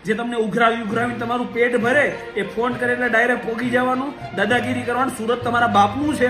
જે તમને ઉઘરાવી તમારું પેટ ભરે એ ફોન કરે એટલે ડાયરેક્ટ પોગી જવાનું, દાદાગીરી કરવાનું. સુરત તમારા બાપનું છે,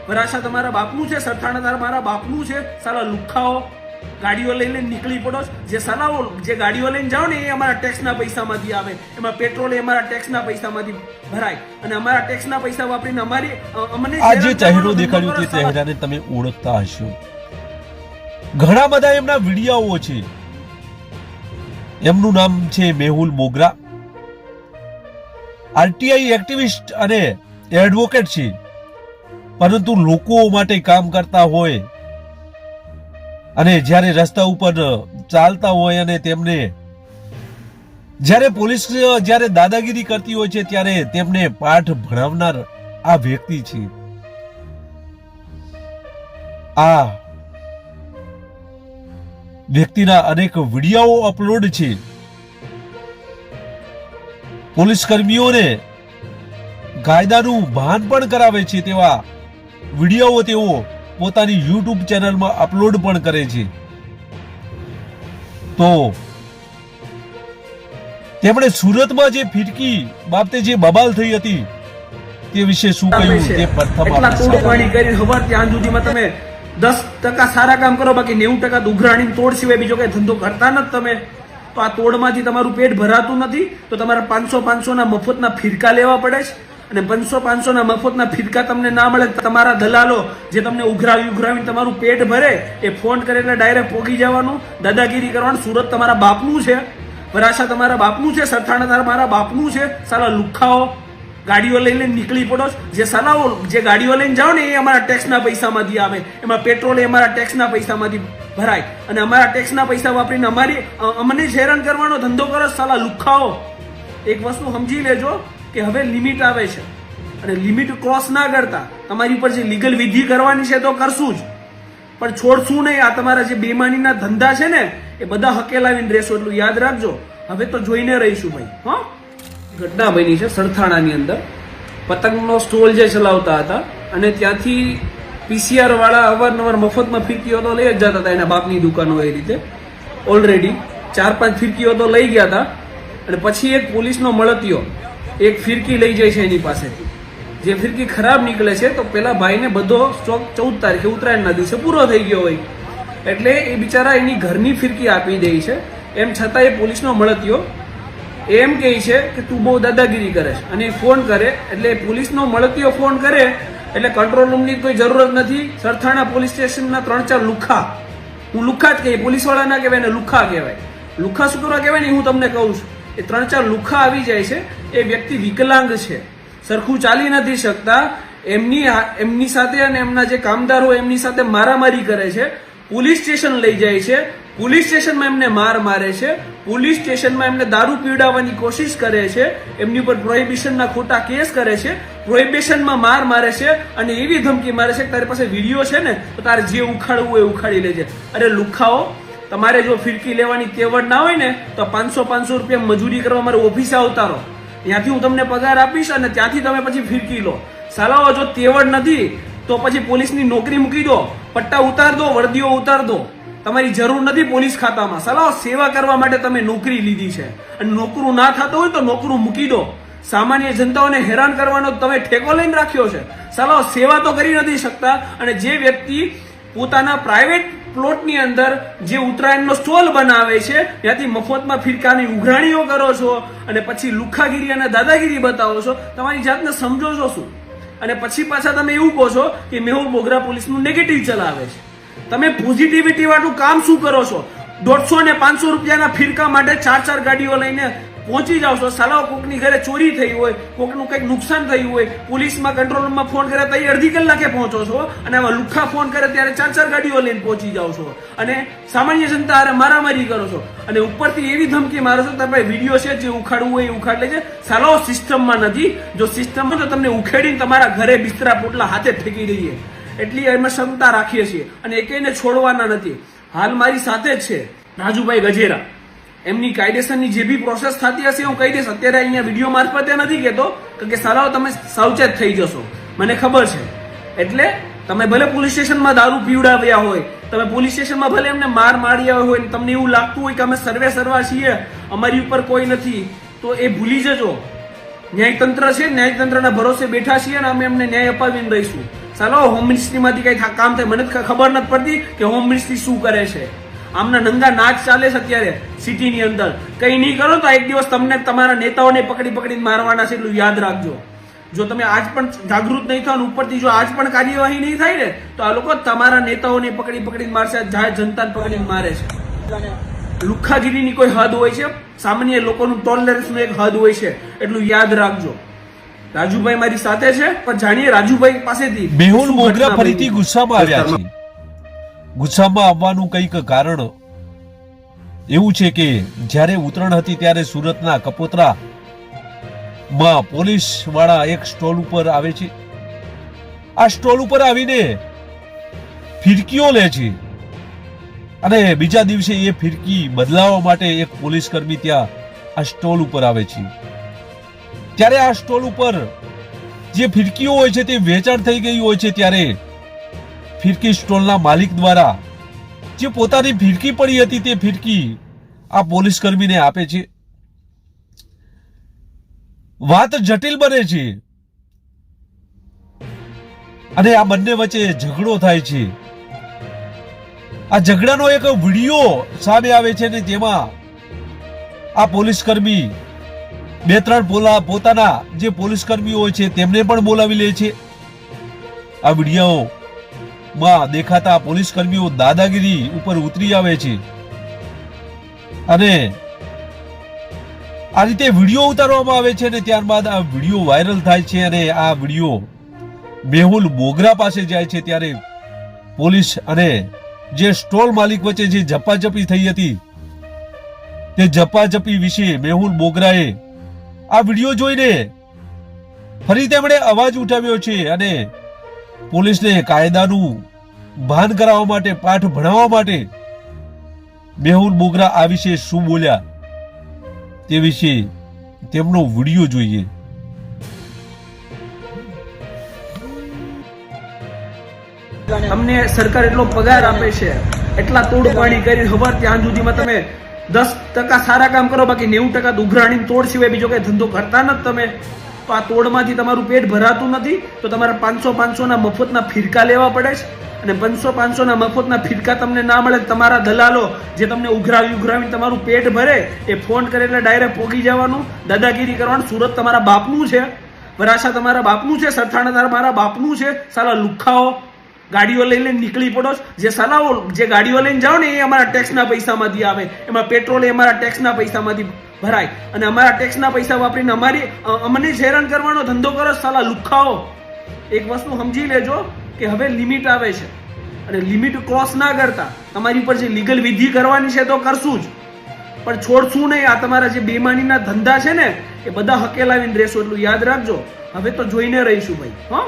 વરાછા તમારા બાપનું છે, સરથાણા તમારા બાપનું છે. સાલા લુખ્ખાઓ ગાડીઓ લઈને નીકળી પડો. જે સલાવો જે ગાડીઓ લઈને જાઓ ને એ અમારા ટેક્સના પૈસામાંથી આવે, એમાં પેટ્રોલ એ અમારા ટેક્સના પૈસામાંથી ભરાય અને અમારા ટેક્સના પૈસા વાપરીને અમને આ જે ચહેરો દેખાડ્યો તે ચહેરાને તમે ઓળખતા હશો. ઘણા બધા એમના વિડીયોઓ છે. એમનું નામ છે મેહુલ મોગરા. આરટીઆઈ એક્ટિવિસ્ટ અને એડવોકેટ છે, પરંતુ લોકો માટે કામ કરતા હોય અને જ્યારે રસ્તા ઉપર ચાલતા હોય અને તેમને જ્યારે પોલીસ જ્યારે દાદાગીરી કરતી હોય છે ત્યારે તેમને પાઠ ભણાવનાર આ વ્યક્તિ છે. આ વ્યક્તિના અનેક વિડીયો અપલોડ છે. પોલીસ કર્મીઓને કાયદાનું ભાન પણ કરાવે છે તેવા વિડીયો તેઓ પોતાની યુટ્યુબ ચેનલમાં અપલોડ પણ કરે છે. તો તેમણે સુરતમાં જે ફિરકી બાબતે જે બબાલ થઈ હતી તે વિશે શું કહ્યું તે પ્રથમ પાણી કરી ખબર ત્યાં સુધીમાં તમે 10% સારા કામ કરો, બાકી 90% ઉઘરાણી તોડ સિવાય બીજો કઈ ધંધો કરતા નથી તમે. તો આ તોડમાંથી તમારું પેટ ભરાતું નથી તો તમારા 500 ના મફતના ફિરકા લેવા પડે છે. અને 500 ના મફતના ફિરકા તમને ના મળે, તમારા દલાલો જે તમને ઉઘરાવી તમારું પેટ ભરે એ ફોન કરે એટલે ડાયરેક્ટ પોગી જવાનું, દાદાગીરી કરવાનું. સુરત તમારા બાપનું છે, વરાછા તમારા બાપનું છે, સરથાણા તમારા બાપનું છે. સાલા લુખ્ખાઓ ગાડીઓ લઈને નીકળી પડો. જે સલાવો જે ગાડીઓ લઈને જાઓ ને એ અમારા ટેક્સના પૈસામાંથી આવે, એમાં પેટ્રોલ એ અમારા ટેક્સના પૈસામાંથી ભરાય અને અમારા ટેક્સના પૈસા વાપરીને અમને જ હેરાન કરવાનો ધંધો કરો. સાલા લુખ્ખાઓ, એક વસ્તુ સમજી લેજો કે હવે લિમિટ આવે છે અને લિમિટ ક્રોસ ના કરતા. તમારી ઉપર જે લીગલ વિધિ કરવાની છે તો કરશું જ, પણ છોડશું નહીં. આ તમારા જે બેમાનીના ધંધા છે ને એ બધા હકેલાવીને રહેશો, એટલું યાદ રાખજો. હવે તો જોઈને રહીશું ભાઈ. હા, ઘટના બની છે સરથાણાની અંદર. પતંગનો સ્ટોલ જે ચલાવતા હતા અને ત્યાંથી પીસીઆર વાળા અવારનવાર મફતમાં ફિરકીઓ તો લઈ જ જતા હતા, એના બાપની દુકાનો એ રીતે. ઓલરેડી 4-5 ફિરકીઓ તો લઈ ગયા હતા અને પછી એક પોલીસનો મળતિયો એક ફિરકી લઈ જાય છે એની પાસેથી. જે ફિરકી ખરાબ નીકળે છે તો પેલા ભાઈને બધો સ્ટોક 14 તારીખે ઉત્તરાયણના દિવસે પૂરો થઈ ગયો હોય એટલે એ બિચારા એની ઘરની ફિરકી આપી દે છે. એમ છતાં એ પોલીસનો મળતિયો એમ કહે છે કે તું બહુ દાદાગીરી કરે છે અને ફોન કરે એટલે પોલીસનો મળતિયો ફોન કરે એટલે કંટ્રોલ રૂમની કોઈ જરૂરત નથી. સરથાણા પોલીસ સ્ટેશનના 3-4 લુખ્ખા, હું લુખ્ખા જ કહે, પોલીસ વાળા ના કહેવાય ને લુખ્ખા કહેવાય. લુખ્ખા શું કરવા કહેવાય ને હું તમને કહું છું. એ 3-4 લુખ્ખા આવી જાય છે. એ વ્યક્તિ વિકલાંગ છે, સરખું ચાલી નથી શકતા. એમની સાથે અને એમના જે કામદાર હોય એમની સાથે મારામારી કરે છે. પોલીસ સ્ટેશન લઈ જાય છે, પોલીસ સ્ટેશનમાં એમને માર મારે છે, પોલીસ સ્ટેશનમાં એમને દારૂ પીવડાવવાની કોશિશ કરે છે, એમની ઉપર પ્રોહિબિશનના ખોટા કેસ કરે છે, પ્રોહિબિશનમાં માર મારે છે અને એવી ધમકી મારે છે કે તારી પાસે વિડીયો છે ને તો તારે જે ઉખાડવું હોય ઉખાડી લેજે. અરે લુખ્ખાઓ, તમારે જો ફિરકી લેવાની તેવડ ના હોય ને તો 500 રૂપિયા મજૂરી કરવા મારે ઓફિસે આવતા રહો, ત્યાંથી હું તમને પગાર આપીશ અને ત્યાંથી તમે પછી ફિરકી લો. સાલાઓ, જો તેવડ નથી તો પછી પોલીસની નોકરી મૂકી દો, પટ્ટા ઉતાર દો, વર્દીઓ ઉતાર દો. તમારી જરૂર નથી પોલીસ ખાતામાં. સાલાઓ, સેવા કરવા માટે તમે નોકરી લીધી છે અને નોકરું ના થતું હોય તો નોકરું મૂકી દો. સામાન્ય જનતાઓને હેરાન કરવાનો તમે ઠેકો લઈને રાખ્યો છે. સાલાઓ, સેવા તો કરી નથી શકતા. અને જે વ્યક્તિ પોતાના પ્રાઇવેટ પ્લોટની અંદર જે ઉત્તરાયણનો સ્ટોલ બનાવે છે ત્યાંથી મફતમાં ફિરકાની ઉઘરાણીઓ કરો છો અને પછી લુખ્ખાગીરી અને દાદાગીરી બતાવો છો, તમારી જાતને સમજો છો શું? અને પછી પાછા તમે એવું કહો છો કે મેહુલ મોગરા પોલીસનું નેગેટિવ ચલાવે છે. તમે પોઝિટિવિટી વાળું કામ શું કરો છો? 150 ને 500 રૂપિયાના ફિરકા માટે 4 ગાડીઓ લઈને પહોંચી જાવ છો. સાલાઓ, કોકની ઘરે ચોરી થઈ હોય, કોકનું કંઈક નુકસાન થયું હોય, પોલીસમાં કંટ્રોલ રૂમમાં ફોન કરે તો અડધી કલાકે પહોંચો છો અને આમાં લુખ્ખા ફોન કરે ત્યારે 4 ગાડીઓ લઈને પહોંચી જાવ છો અને સામાન્ય જનતા હારે મારામારી કરો છો અને ઉપરથી એવી ધમકી મારો છો તમારે વિડીયો છે જે ઉખાડવું હોય એ ઉખાડ લેજે. સાલાઓ, સિસ્ટમમાં નથી. જો સિસ્ટમમાં તો તમને ઉખેડીને તમારા ઘરે બિસ્તરા પોટલા હાથે ફેંકી દઈએ એટલી અમે ક્ષમતા રાખીએ છીએ અને એકેયને છોડવાના નથી. હાલ મારી સાથે જ છે રાજુભાઈ ગજેરા. એમની કાયદેસરની જે બી પ્રોસેસ થતી હશે હું કહી દઈશ. અત્યારે અહીંયા વિડીયો મારફતે નથી કહેતો કે સાલાઓ તમે સાવચેત થઈ જશો, મને ખબર છે. એટલે તમે ભલે પોલીસ સ્ટેશનમાં દારૂ પીવડાવ્યા હોય તમે પોલીસ સ્ટેશનમાં ભલે એમને માર મારી આવ્યો હોય ને તમને એવું લાગતું હોય કે અમે સર્વે સર્વા છીએ, અમારી ઉપર કોઈ નથી, તો એ ભૂલી જજો. ન્યાયતંત્ર છે, ન્યાયતંત્રના ભરોસે બેઠા છીએ અને અમે એમને ન્યાય અપાવીને રહીશું. ચાલો હોમ મિનિસ્ટ્રીમાંથી કઈ કામ થાય, મને ખબર નથી પડતી કે હોમ મિનિસ્ટ્રી શું કરે છે. આમના નંગા નાચ ચાલે છે અત્યારે સિટીની અંદર. કઈ નહીં કરો તો એક દિવસ તમને તમારા નેતાઓને પકડી પકડીને મારવાના છે, એટલું યાદ રાખજો. જો તમે આજ પણ જાગૃત નહીં થાવ, ઉપરથી જો આજ પણ કાર્યવાહી નહીં થાય ને, તો આ લોકો તમારા નેતાઓને પકડી પકડીને મારશે, જાહેર જનતાને પકડીને મારે છે. લુખ્ખાગીરીની કોઈ હદ હોય છે, સામાન્ય લોકોનું ટોલરન્સનું એક હદ હોય છે, એટલું યાદ રાખજો. રાજુભાઈ મારી સાથે છે, પણ જાણીએ રાજુભાઈ પાસેથી. મેહુલ મોગરા ફરીથી ગુસ્સામાં આવ્યા છે. ગુસ્સામાં આવવાનું કંઈક કારણ એવું છે કે જ્યારે ઉત્તરાયણ હતી ત્યારે સુરતના કપોતરા માં પોલીસ વાળા એક સ્ટોલ ઉપર આવે છે. આ સ્ટોલ ઉપર આવીને ફિરકીઓ લે છે અને બીજા દિવસે એ ફિરકી બદલાવવા માટે એક પોલીસ કર્મી ત્યાં આ સ્ટોલ ઉપર આવે છે. ત્યારે આ સ્ટોલ ઉપર જે ફિરકીઓ હોય છે તે વેચાણ થઈ ગઈ હોય છે, ત્યારે ફિરકી સ્ટોલના માલિક દ્વારા જે પોતાની ફિરકી પડી હતી તે ફિરકી આ પોલીસ કર્મીને આપે છે. વાત જટિલ બને છે અને આ બંને વચ્ચે ઝઘડો થાય છે. આ ઝઘડાનો એક વિડીયો સામે આવે છે ને તેમાં આ પોલીસ કર્મી બે ત્રણ પોતાના જે પોલીસ કર્મીઓ હોય છે તેમને પણ બોલાવી લે છે. આ વિડીયો માં દેખાતા પોલીસ કર્મીઓ દાદાગીરી ઉપર ઉતરી આવે છે અને આ રીતે વિડીયો ઉતારવામાં આવે છે અને ત્યારબાદ આ વિડીયો વાયરલ થાય છે અને આ વિડીયો મેહુલ મોગરા પાસે જાય છે. ત્યારે પોલીસ અને જે સ્ટોલ માલિક વચ્ચે જે ઝપાઝપી થઈ હતી તે ઝપાઝપી વિશે મેહુલ મોગરાએ આ વિડીયો જોઈને ફરી તેમણે અવાજ ઉઠાવ્યો છે અને પોલીસને કાયદાનું ભાન કરાવવા માટે, પાઠ ભણાવવા માટે મેહુલ મોગરા આ વિશે શું બોલ્યા તે વિશે તેમનો વિડીયો જોઈએ. અમને સરકાર એટલો પગાર આપે છે, એટલા તોડપાણી કરી ખબર ત્યાં સુધીમાં તમે 10% સારા કામ કરો, બાકી 90% ઉઘરાણી તોડ સિવાય બીજો કઈ ધંધો કરતા નથી તમે. તો આ તોડમાંથી તમારું પેટ ભરાતું નથી, તો તમારે 500 ના મફતના ફિરકા લેવા પડે છે. અને 500 ના મફતના ફિરકા તમને ના મળે, તમારા દલાલો જે તમને ઉઘરાવી તમારું પેટ ભરે એ ફોન કરે એટલે ડાયરેક્ટ પોગી જવાનું, દાદાગીરી કરવાનું. સુરત તમારા બાપનું છે, વરાછા તમારા બાપનું છે, સરથાણા તમારા બાપનું છે. સાલા લુખ્ખાઓ ગાડીઓ લઈને નીકળી પડો. જે સાલાઓ જે ગાડીઓ લઈને જાઓ ને એ અમારા ટેક્સના પૈસામાંથી આવે, એમાં પેટ્રોલ એ અમારા ટેક્સના પૈસામાંથી ભરાય અને અમારા ટેક્સના પૈસા વાપરીને અમને જ હેરાન કરવાનો ધંધો કરો સાલા લુખ્ખાઓ. એક વસ્તુ સમજી લેજો કે હવે લિમિટ આવે છે અને લિમિટ ક્રોસ ના કરતા. તમારી ઉપર જે લીગલ વિધિ કરવાની છે તો કરશું જ, પણ છોડશું નહીં. આ તમારા જે બેમાનીના ધંધા છે ને એ બધા હકેલાવીને રહેશો, એટલું યાદ રાખજો. હવે તો જોઈને રહીશું ભાઈ. હા,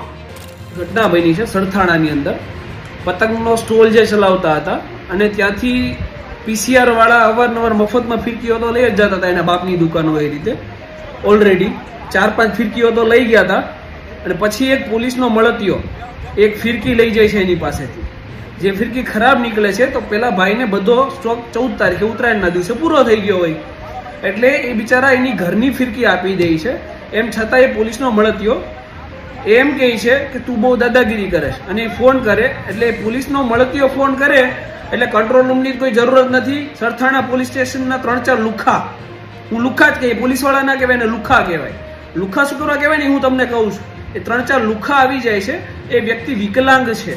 ઘટના બની છે સરથાણાની અંદર. પતંગનો સ્ટોલ જે ચલાવતા હતા અને ત્યાંથી પીસીઆર વાળા અવારનવાર મફતમાં ફિરકીઓ તો લઈ જ જતા હતા, એના બાપની દુકાન હોય એ રીતે. ઓલરેડી 4-5 ફિરકીઓ તો લઈ ગયા હતા અને પછી એક પોલીસનો મળતિયો એક ફિરકી લઈ જાય છે એની પાસેથી. જે ફિરકી ખરાબ નીકળે છે તો પેલા ભાઈને બધો સ્ટોક 14 તારીખે ઉત્તરાયણના દિવસે પૂરો થઈ ગયો હોય એટલે એ બિચારા એની ઘરની ફિરકી આપી દે છે. એમ છતાં એ પોલીસનો મળતિયો એમ કહે છે કે તું બહુ દાદાગીરી કરે છે અને ફોન કરે એટલે પોલીસનો મળતિયો ફોન કરે એટલે કંટ્રોલ રૂમની કોઈ જરૂરત નથી. સરથાણા પોલીસ સ્ટેશનના 3-4 લુખ્ખા, હું લુખ્ખા જ કહીએ, પોલીસ વાળા ના કહેવાય ને લુખ્ખા કહેવાય. લુખ્ખા શું કરવા કહેવાય ને હું તમને કહું છું. એ 3-4 લુખ્ખા આવી જાય છે. એ વ્યક્તિ વિકલાંગ છે,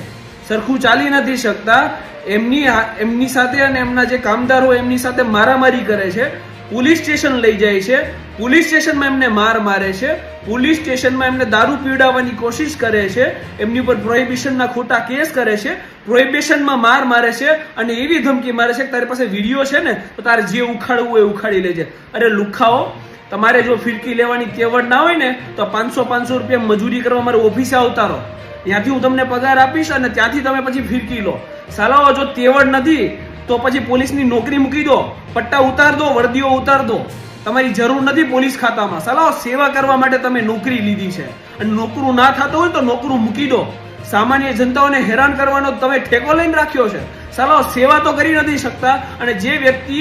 સરખું ચાલી નથી શકતા. એમની સાથે અને એમના જે કામદાર હોય એમની સાથે મારામારી કરે છે. પોલીસ સ્ટેશન લઈ જાય છે, પોલીસ સ્ટેશનમાં એમને મારે છે, પોલીસ સ્ટેશનમાં એમને દારૂ પીવડાવવાની કોશિશ કરે છે, એમની ઉપર પ્રોહિબિશનના ખોટા કેસ કરે છે, પ્રોહિબિશનમાં મારે છે અને એવી ધમકી મારે છે કે તારી પાસે વિડીયો છે ને તો તારે જે ઉખાડવું હોય ઉખાડી લેજે. અરે લુખ્ખાઓ, તમારે જો ફિરકી લેવાની તેવડ ના હોય ને તો 500 રૂપિયા મજૂરી કરવા મારે ઓફિસે આવતા રહો, ત્યાંથી હું તમને પગાર આપીશ અને ત્યાંથી તમે પછી ફિરકી લો. સાલાઓ જો તેવડ નથી તો પછી પોલીસની નોકરી મૂકી દો, પટ્ટા ઉતાર દો, વર્દીઓ ઉતાર દો. તમારી જરૂર નથી પોલીસ ખાતામાં. સાલાઓ સેવા કરવા માટે તમે નોકરી લીધી છે અને નોકરું ના થતું હોય તો નોકરું મૂકી દો. સામાન્ય જનતાઓને હેરાન કરવાનો તમે ઠેકો લઈને રાખ્યો છે. સાલો સેવા તો કરી નથી શકતા. અને જે વ્યક્તિ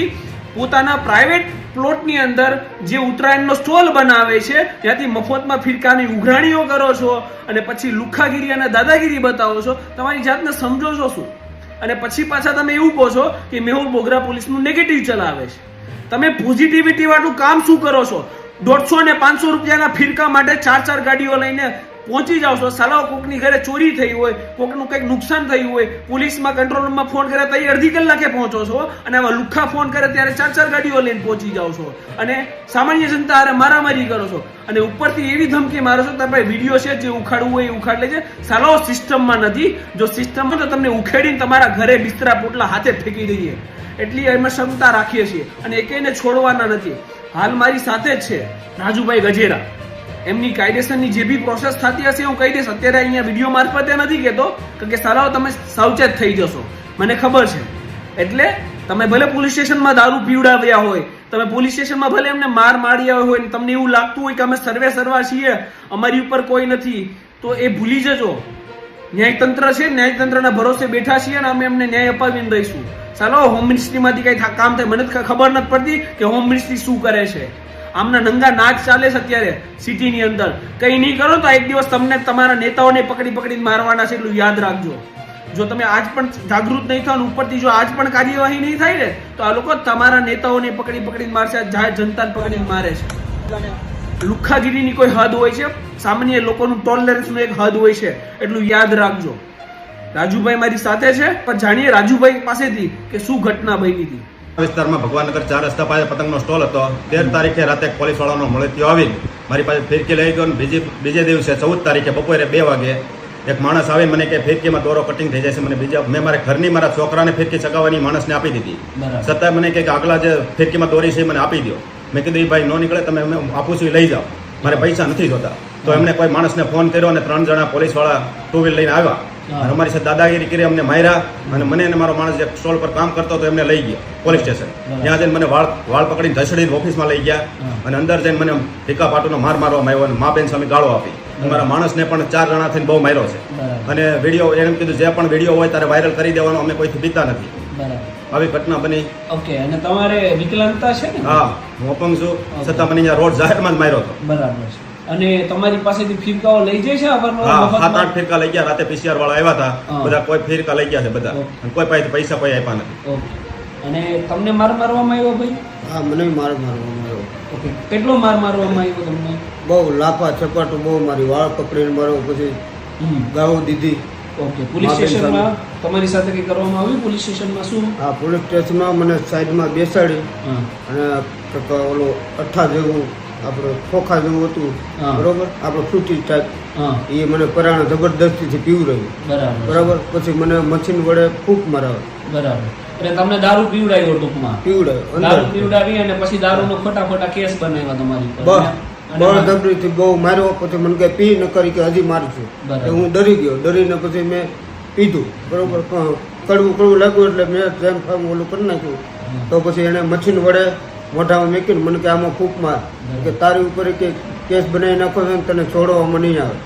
પોતાના પ્રાઇવેટ પ્લોટની અંદર જે ઉત્તરાયણનો સ્ટોલ બનાવે છે ત્યાંથી મફતમાં ફિરકાની ઉઘરાણીઓ કરો છો અને પછી લુખ્ખાગીરી અને દાદાગીરી બતાવો છો, તમારી જાતને સમજો છો શું? અને પછી પાછા તમે એવું કહો છો કે મેહુલ બોગરા પોલીસનું નેગેટિવ ચલાવે છે. તમે પોઝિટિવિટી વાળું કામ શું કરો છો? 150 ને 500 રૂપિયાના ફિરકા માટે 4 ગાડીઓ લઈને પહોંચી જાવ છો. સાલાઓ કોકની ઘરે ચોરી થઈ હોય, કોકનું કંઈક નુકસાન થયું હોય, પોલીસમાં કંટ્રોલ રૂમમાં ફોન કરે તો અડધી કલાકે પહોંચો છો અને આવા લુખ્ખા ફોન કરે ત્યારે 4 ગાડીઓ લઈને પહોંચી જાવ છો અને સામાન્ય જનતા હારે મારામારી કરો છો અને ઉપરથી એવી ધમકી મારો છો કે ભાઈ વિડીયો છે જે ઉખાડવું હોય એ ઉખાડ લેજે. સાલાઓ સિસ્ટમમાં નથી. જો સિસ્ટમ હોય તો તમને ઉખેડીને તમારા ઘરે બિસ્તરા પોટલા હાથે ફેંકી દઈએ એટલી અમે ક્ષમતા રાખીએ છીએ અને એકેયને છોડવાના નથી. હાલ મારી સાથે જ છે રાજુભાઈ ગજેરા. એમની કાયદેસરની જે બી પ્રોસેસ થતી હશે હું કહી દઈશ. અત્યારે અહીંયા વિડીયો મારફતે નથી કહેતો કે સાલાઓ તમે સાવચેત થઈ જશો, મને ખબર છે. એટલે તમે ભલે પોલીસ સ્ટેશનમાં દારૂ પીવડાવ્યા હોય, તમે પોલીસ સ્ટેશનમાં ભલે એમને માર માર્યા હોય ને તમને એવું લાગતું હોય કે અમે સર્વે સર્વા છીએ, અમારી ઉપર કોઈ નથી, તો એ ભૂલી જજો. ન્યાયતંત્ર છે, ન્યાયતંત્રના ભરોસે બેઠા છીએ અને અમે એમને ન્યાય અપાવીને રહીશું. ચાલો હોમ મિનિસ્ટ્રીમાંથી કઈ કામ થાય મને ખબર નથી પડતી કે હોમ મિનિસ્ટ્રી શું કરે છે. આમના નંગા નાચ ચાલે છે અત્યારે સિટીની અંદર. કઈ નહીં કરો તો એક દિવસ તમને તમારા નેતાઓને પકડીને મારવાના છે, એટલું યાદ રાખજો. જો તમે આજ પણ જાગૃત નહીં થાવ ઉપરથી જો આજ પણ કાર્યવાહી નહીં થાય ને તો આ લોકો તમારા નેતાઓને પકડીને મારશે, જાહેર જનતાને પકડીને મારે છે. લુખ્ખાગીરીની કોઈ હદ હોય છે, સામાન્ય લોકોનું ટોલરન્સનું એક હદ હોય છે, એટલું યાદ રાખજો. રાજુભાઈ મારી સાથે છે, પણ જાણીએ રાજુભાઈ પાસેથી કે શું ઘટના બની હતી. વિસ્તારમાં ભગવાનનગર 4 રસ્તા પાસે પતંગનો સ્ટોલ હતો. 13 તારીખે રાતે પોલીસ વાળાનો મળતિયો આવીને મારી પાસે ફિરકી લઈ ગયો. બીજે દિવસે 14 તારીખે બપોરે 2 વાગે એક માણસ આવીને મને કે ફિરકીમાં દોરો કટિંગ થઈ જશે. મેં મારા ઘરની મારા છોકરાને ફિરકી ચગાવવાની માણસને આપી દીધી. છતાં મને કે આગલા જે ફિરકીમાં દોરી છે મને આપી દો. મેં કીધું એ ભાઈ ન નીકળે, તમે આપું છું લઈ જાઓ, મારે પૈસા નથી જોતા. તો એમને કોઈ માણસને ફોન કર્યો અને 3 જણા પોલીસ વાળા 2 વ્હીલ લઈને આવ્યા અને અમારી સાથે દાદાગીરી કરી, અમને માર્યા અને મને અને મારો માણસ જે સ્ટોલ પર કામ કરતો હતો એમને લઈ ગયા પોલીસ સ્ટેશન. ત્યાં જઈને મને વાળ પકડીને ધસડીને ઓફિસમાં લઈ ગયા અને અંદર જઈને મને ટીકા પાટુનો માર મારવામાં આવ્યો અને મા બેન સામે ગાળો આપી. મારા માણસને પણ 4 જણા થઈને બહુ માર્યો છે અને વિડીયો એમ કીધું જે પણ વિડીયો હોય ત્યારે વાયરલ કરી દેવાનો, અમે કોઈથી બીતા નથી. આવી ઘટના બની. ઓકે. અને તમારે વિકલાંગતા છે ને? હા, હું અપંગ છું, છતાં મને અહીંયા રોડ જાહેરમાં જ માર્યો હતો. બરાબર છે. અને તમારી પાસેથી ફિરકાઓ લઈ જાય છે? 7-8 ફિરકા લઈ ગયા. રાતે PCR વાળા આવ્યા હતા, બધા કોઈ ફિરકા લઈ ગયા છે બધા, અને કોઈ પાસે પૈસા કોઈ આપ્યા નથી. અને તમને માર મારવામાં આવ્યો ભાઈ? હા, મને માર મારવામાં આવ્યો. ઓકે. કેટલો માર મારવામાં આવ્યો તમને? બહુ લાફા ચપાટું બહુ મારી, વાળ પકડીને મારો, પછી ગાળો દીધી. ઓકે. પોલીસ સ્ટેશનમાં તમારી સાથે કઈ કરવામાં આવ્યું? પોલીસ સ્ટેશનમાં શું? હા, પોલીસ સ્ટેશનમાં મને સાઈડમાં બેસાડી અને ઓલો અઠ્ઠા જેવું આપણે ખોખા જેવું હતું, બરોબર, આપણે ફ્રૂટી ટાઈપ, એ મને પરાણે જબરદસ્તીથી પીવડાવ્યું. બરાબર. પછી મને મશીન વડે ફૂંક મરાવે. બરાબર. એટલે તમને દારૂ પીવડાવ્યો ટૂંકમાં? પીવડાવ્યો. દારૂ પીવડાવી અને પછી દારૂનો ખોટા કેસ બનાવ્યા તમારી પર. બળજબરીથી બહુ માર્યો. પછી મને કે પી ન કરી કે હજી મારશું. હું ડરી ગયો. ડરીને પછી મેં પીધું. બરોબર. કડવું લાગ્યું એટલે મેં જેમ ફામ ઓલું કરી નાખ્યું. તો પછી એને મશીન વડે મોઢામાં મૂકીને મને કે આમાં ફૂંક માર, કે તારી ઉપર કે કેસ બનાવી નાખો છે ને તને છોડવામાં નહીં આવે.